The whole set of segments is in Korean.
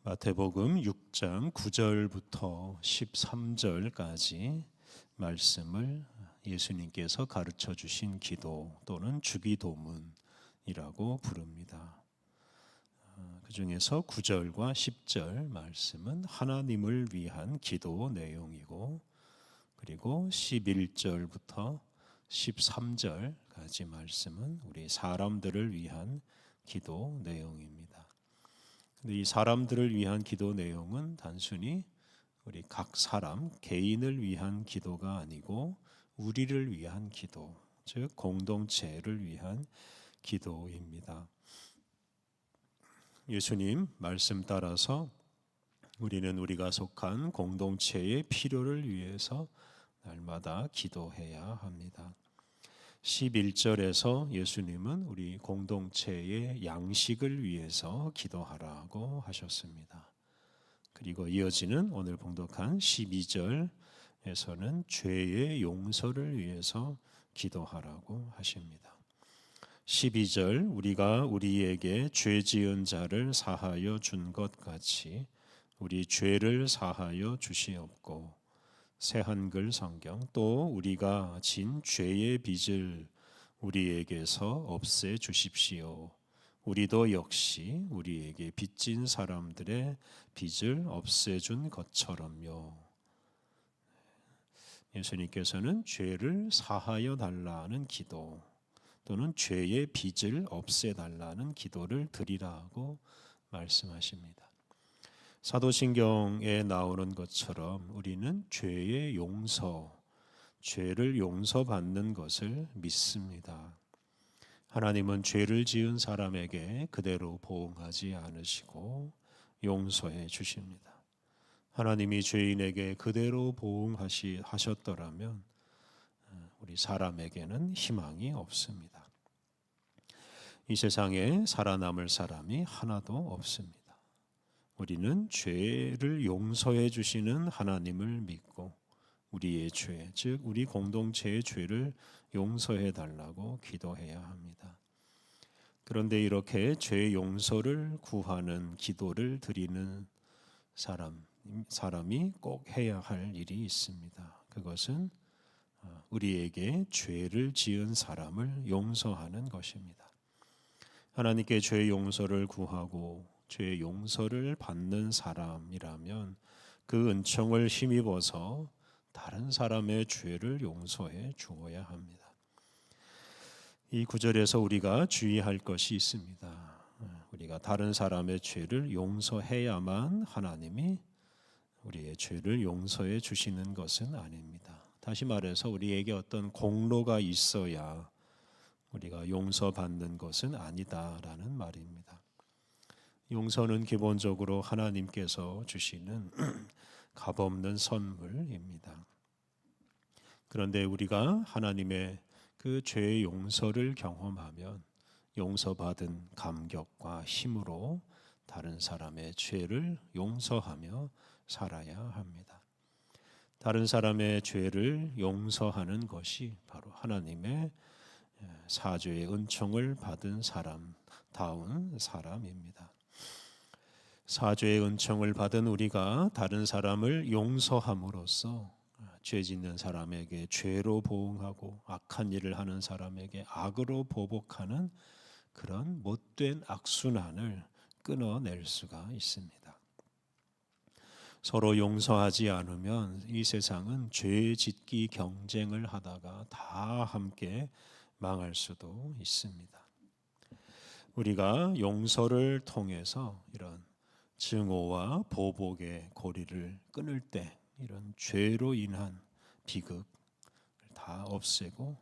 마태복음 6장 9절부터 13절까지 말씀을 예수님께서 가르쳐 주신 기도 또는 주기도문이라고 부릅니다. 그 중에서 9절과 10절 말씀은 하나님을 위한 기도 내용이고, 그리고 11절부터 13절까지 말씀은 우리 사람들을 위한 기도 내용입니다. 이 사람들을 위한 기도 내용은 단순히 우리 각 사람 개인을 위한 기도가 아니고 우리를 위한 기도, 즉 공동체를 위한 기도입니다. 예수님 말씀 따라서 우리는 우리가 속한 공동체의 필요를 위해서 날마다 기도해야 합니다. 11절에서 예수님은 우리 공동체의 양식을 위해서 기도하라고 하셨습니다. 그리고 이어지는 오늘 봉독한 12절에서는 죄의 용서를 위해서 기도하라고 하십니다. 12절, 우리가 우리에게 죄 지은 자를 사하여 준 것 같이 우리 죄를 사하여 주시옵고, 새 한글 성경, 또 우리가 진 죄의 빚을 우리에게서 없애 주십시오. 우리도 역시 우리에게 빚진 사람들의 빚을 없애준 것처럼요. 예수님께서는 죄를 사하여 달라는 기도 또는 죄의 빚을 없애달라는 기도를 드리라고 말씀하십니다. 사도신경에 나오는 것처럼 우리는 죄의 용서, 죄를 용서받는 것을 믿습니다. 하나님은 죄를 지은 사람에게 그대로 보응하지 않으시고 용서해 주십니다. 하나님이 죄인에게 그대로 보응하셨더라면 우리 사람에게는 희망이 없습니다. 이 세상에 살아남을 사람이 하나도 없습니다. 우리는 죄를 용서해 주시는 하나님을 믿고 우리의 죄, 즉 우리 공동체의 죄를 용서해 달라고 기도해야 합니다. 그런데 이렇게 죄 용서를 구하는 기도를 드리는 사람이 꼭 해야 할 일이 있습니다. 그것은 우리에게 죄를 지은 사람을 용서하는 것입니다. 하나님께 죄 용서를 구하고 죄 용서를 받는 사람이라면 그 은총을 힘입어서 다른 사람의 죄를 용서해 주어야 합니다. 이 구절에서 우리가 주의할 것이 있습니다. 우리가 다른 사람의 죄를 용서해야만 하나님이 우리의 죄를 용서해 주시는 것은 아닙니다. 다시 말해서 우리에게 어떤 공로가 있어야 우리가 용서받는 것은 아니다라는 말입니다. 용서는 기본적으로 하나님께서 주시는 값없는 선물입니다. 그런데 우리가 하나님의 그 죄의 용서를 경험하면 용서받은 감격과 힘으로 다른 사람의 죄를 용서하며 살아야 합니다. 다른 사람의 죄를 용서하는 것이 바로 하나님의 사죄의 은총을 받은 사람다운 사람입니다. 사죄의 은총을 받은 우리가 다른 사람을 용서함으로써 죄 짓는 사람에게 죄로 보응하고 악한 일을 하는 사람에게 악으로 보복하는 그런 못된 악순환을 끊어낼 수가 있습니다. 서로 용서하지 않으면 이 세상은 죄 짓기 경쟁을 하다가 다 함께 망할 수도 있습니다. 우리가 용서를 통해서 이런 증오와 보복의 고리를 끊을 때 이런 죄로 인한 비극을 다 없애고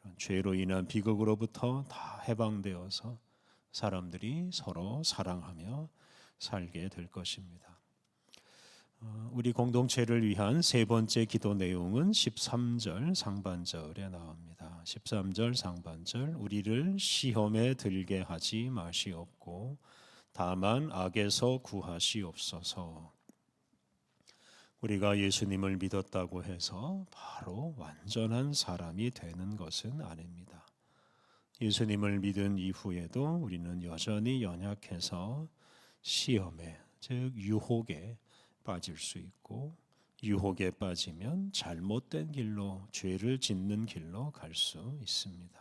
이런 죄로 인한 비극으로부터 다 해방되어서 사람들이 서로 사랑하며 살게 될 것입니다. 우리 공동체를 위한 세 번째 기도 내용은 13절 상반절에 나옵니다. 13절 상반절, 우리를 시험에 들게 하지 마시옵고 다만 악에서 구하시옵소서. 우리가 예수님을 믿었다고 해서 바로 완전한 사람이 되는 것은 아닙니다. 예수님을 믿은 이후에도 우리는 여전히 연약해서 시험에, 즉 유혹에 빠질 수 있고, 유혹에 빠지면 잘못된 길로, 죄를 짓는 길로 갈 수 있습니다.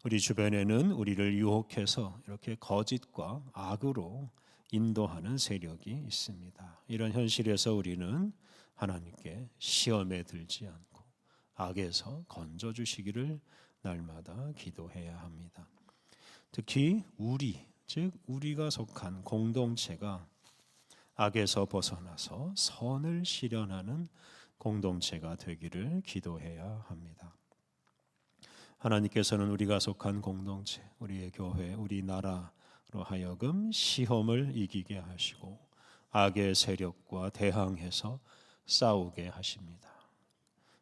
우리 주변에는 우리를 유혹해서 이렇게 거짓과 악으로 인도하는 세력이 있습니다. 이런 현실에서 우리는 하나님께 시험에 들지 않고 악에서 건져 주시기를 날마다 기도해야 합니다. 특히 즉 우리가 속한 공동체가 악에서 벗어나서 선을 실현하는 공동체가 되기를 기도해야 합니다. 하나님께서는 우리가 속한 공동체, 우리의 교회, 우리 나라로 하여금 시험을 이기게 하시고 악의 세력과 대항해서 싸우게 하십니다.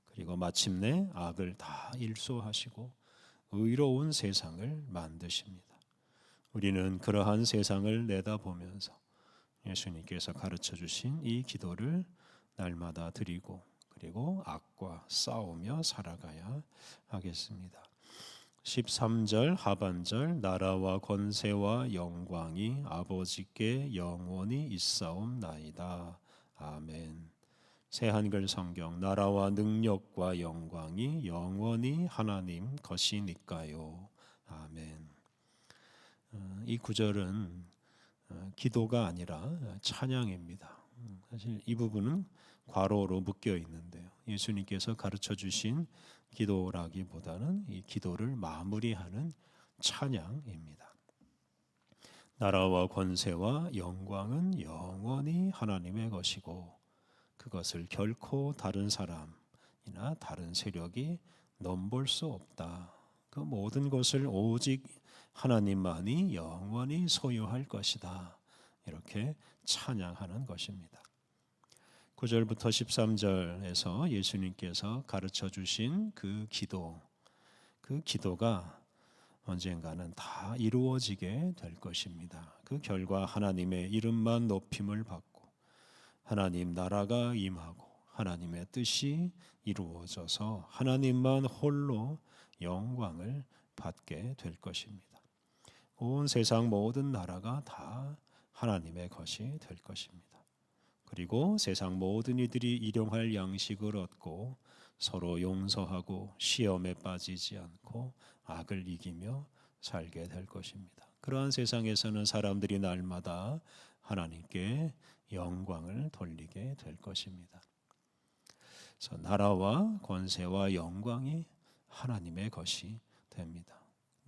그리고 마침내 악을 다 일소하시고 의로운 세상을 만드십니다. 우리는 그러한 세상을 내다보면서 예수님께서 가르쳐 주신 이 기도를 날마다 드리고, 그리고 악과 싸우며 살아가야 하겠습니다. 13절 하반절, 나라와 권세와 영광이 아버지께 영원히 있사옵나이다. 아멘. 새한글 성경, 나라와 능력과 영광이 영원히 하나님 것이니까요. 아멘. 이 구절은 기도가 아니라 찬양입니다. 사실 이 부분은 괄호로 묶여 있는데요. 예수님께서 가르쳐 주신 기도라기보다는 이 기도를 마무리하는 찬양입니다. 나라와 권세와 영광은 영원히 하나님의 것이고 그것을 결코 다른 사람이나 다른 세력이 넘볼 수 없다. 그 모든 것을 오직 하나님만이 영원히 소유할 것이다. 이렇게 찬양하는 것입니다. 9절부터 13절에서 예수님께서 가르쳐 주신 그 기도가 언젠가는 다 이루어지게 될 것입니다. 그 결과 하나님의 이름만 높임을 받고 하나님 나라가 임하고 하나님의 뜻이 이루어져서 하나님만 홀로 영광을 받게 될 것입니다. 온 세상 모든 나라가 다 하나님의 것이 될 것입니다. 그리고 세상 모든 이들이 일용할 양식을 얻고 서로 용서하고 시험에 빠지지 않고 악을 이기며 살게 될 것입니다. 그러한 세상에서는 사람들이 날마다 하나님께 영광을 돌리게 될 것입니다. 그래서 나라와 권세와 영광이 하나님의 것이 됩니다.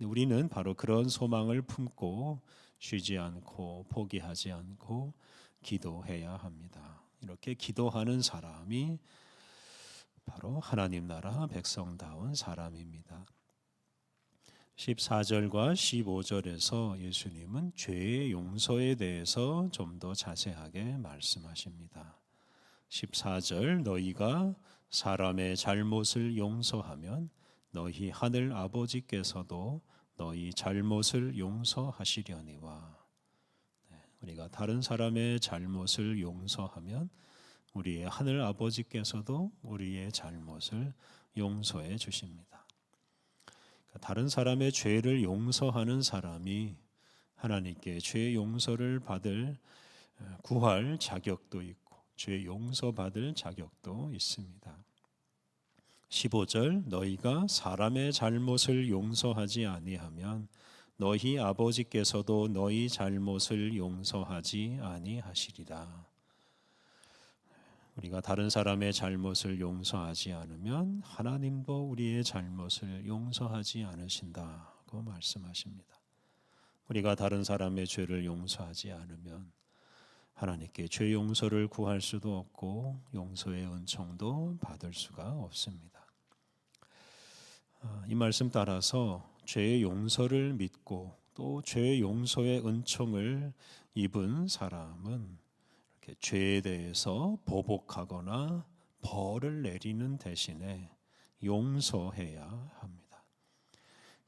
우리는 바로 그런 소망을 품고 쉬지 않고 포기하지 않고 기도해야 합니다. 이렇게 기도하는 사람이 바로 하나님 나라 백성다운 사람입니다. 14절과 15절에서 예수님은 죄의 용서에 대해서 좀 더 자세하게 말씀하십니다. 14절, 너희가 사람의 잘못을 용서하면 너희 하늘 아버지께서도 너희 잘못을 용서하시려니와. 우리가 다른 사람의 잘못을 용서하면 우리의 하늘 아버지께서도 우리의 잘못을 용서해 주십니다. 다른 사람의 죄를 용서하는 사람이 하나님께 죄 용서를 구할 자격도 있고 죄 용서받을 자격도 있습니다. 15절, 너희가 사람의 잘못을 용서하지 아니하면 너희 아버지께서도 너희 잘못을 용서하지 아니하시리라. 우리가 다른 사람의 잘못을 용서하지 않으면 하나님도 우리의 잘못을 용서하지 않으신다고 말씀하십니다. 우리가 다른 사람의 죄를 용서하지 않으면 하나님께 죄 용서를 구할 수도 없고 용서의 은총도 받을 수가 없습니다. 이 말씀 따라서 죄의 용서를 믿고 또 죄의 용서의 은총을 입은 사람은 이렇게 죄에 대해서 보복하거나 벌을 내리는 대신에 용서해야 합니다.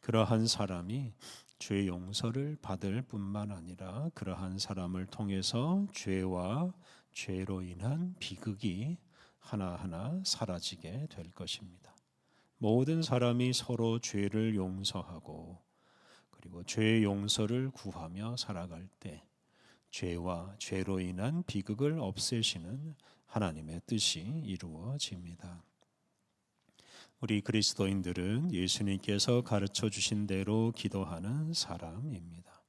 그러한 사람이 죄 용서를 받을 뿐만 아니라 그러한 사람을 통해서 죄와 죄로 인한 비극이 하나하나 사라지게 될 것입니다. 모든 사람이 서로 죄를 용서하고 그리고 죄의 용서를 구하며 살아갈 때 죄와 죄로 인한 비극을 없애시는 하나님의 뜻이 이루어집니다. 우리 그리스도인들은 예수님께서 가르쳐 주신 대로 기도하는 사람입니다.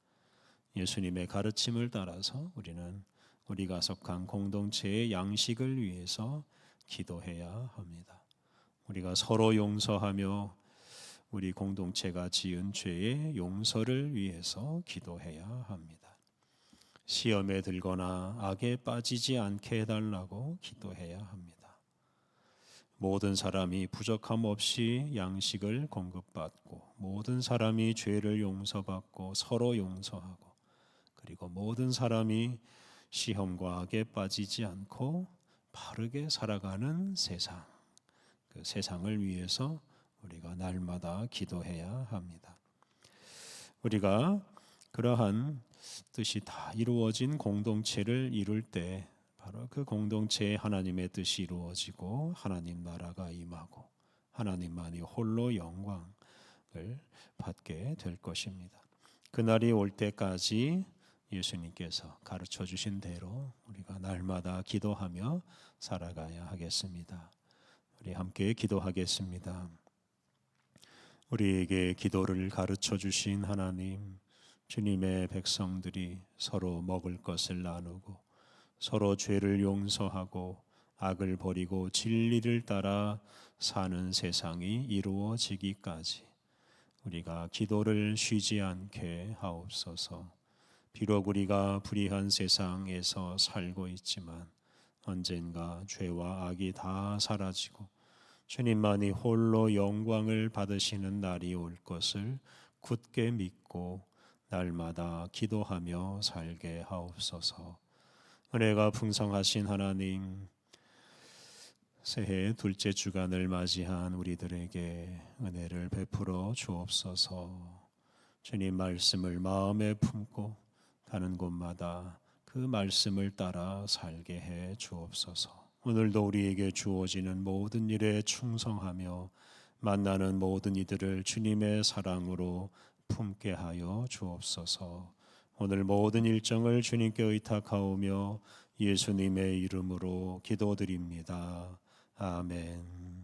예수님의 가르침을 따라서 우리는 우리가 속한 공동체의 양식을 위해서 기도해야 합니다. 우리가 서로 용서하며 우리 공동체가 지은 죄의 용서를 위해서 기도해야 합니다. 시험에 들거나 악에 빠지지 않게 해달라고 기도해야 합니다. 모든 사람이 부족함 없이 양식을 공급받고 모든 사람이 죄를 용서받고 서로 용서하고 그리고 모든 사람이 시험과 악에 빠지지 않고 바르게 살아가는 세상, 그 세상을 위해서 우리가 날마다 기도해야 합니다. 우리가 그러한 뜻이 다 이루어진 공동체를 이룰 때 바로 그 공동체에 하나님의 뜻이 이루어지고 하나님 나라가 임하고 하나님만이 홀로 영광을 받게 될 것입니다. 그날이 올 때까지 예수님께서 가르쳐 주신 대로 우리가 날마다 기도하며 살아가야 하겠습니다. 우리 함께 기도하겠습니다. 우리에게 기도를 가르쳐 주신 하나님, 주님의 백성들이 서로 먹을 것을 나누고 서로 죄를 용서하고 악을 버리고 진리를 따라 사는 세상이 이루어지기까지 우리가 기도를 쉬지 않게 하옵소서. 비록 우리가 불의한 세상에서 살고 있지만 언젠가 죄와 악이 다 사라지고 주님만이 홀로 영광을 받으시는 날이 올 것을 굳게 믿고 날마다 기도하며 살게 하옵소서. 은혜가 풍성하신 하나님, 새해 둘째 주간을 맞이한 우리들에게 은혜를 베풀어 주옵소서. 주님 말씀을 마음에 품고 가는 곳마다 그 말씀을 따라 살게 해 주옵소서. 오늘도 우리에게 주어지는 모든 일에 충성하며 만나는 모든 이들을 주님의 사랑으로 품게 하여 주옵소서. 오늘 모든 일정을 주님께 의탁하오며 예수님의 이름으로 기도드립니다. 아멘.